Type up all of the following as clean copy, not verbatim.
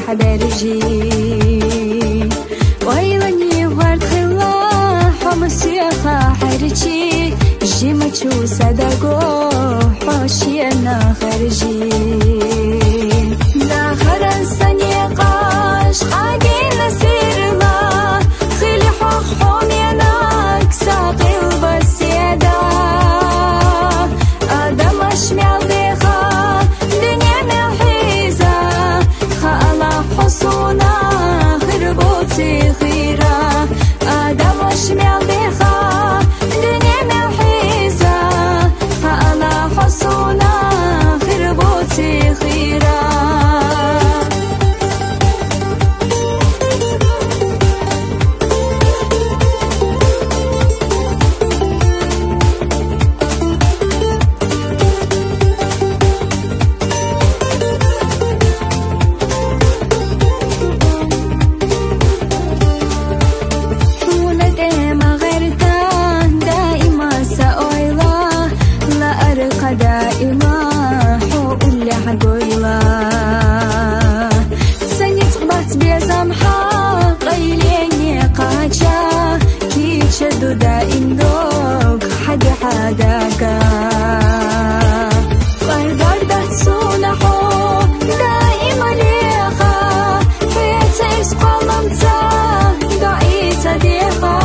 حبرجي ويلني وارتخلا حمسيخا حرجي جيما تشو صدقو حوشينا خرجي لا خرنساني قاش حاجينا سيرما خلي حق حوميناك ساقي البسيدة آدم أشمع بيخا دنيا ملحيزة خالا حصونا خربوتي خيرا آدم أشمع بيخا دنيا ملحيزة خالا حصونا خربوتي خيرا دائما حقول حقويلا سنيت قبات بيزمحا قيليني قاجا كي تشدو دائم دوك حدا حداكا قردار داتسونحو دائما ليخا حياتي سقاممتا دعيتا ديخا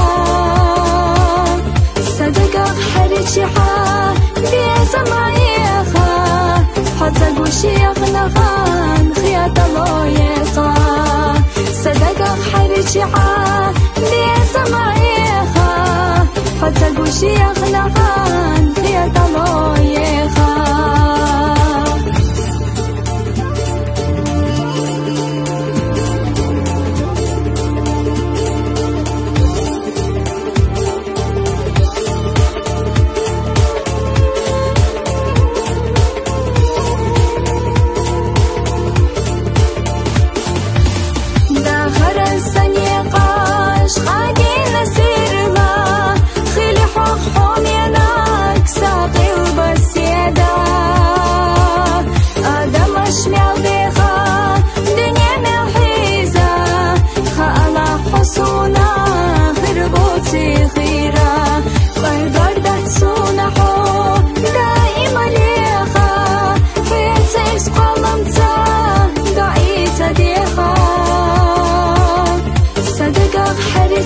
صدقا حريتي حا بيزمعيخا حتى قوشيخ نغان خياط لويخا صدقا حريتي حا بيزمعيخا حتى قوشيخ نغان خياط لويخا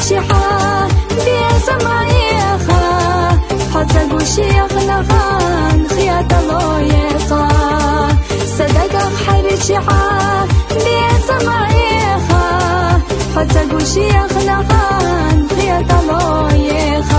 شحا بيزمعيخا حتى قوشيخ نغان خياط لويخا صدقا حريت شحا بيزمعيخا حتى قوشيخ نغان خياط لويخا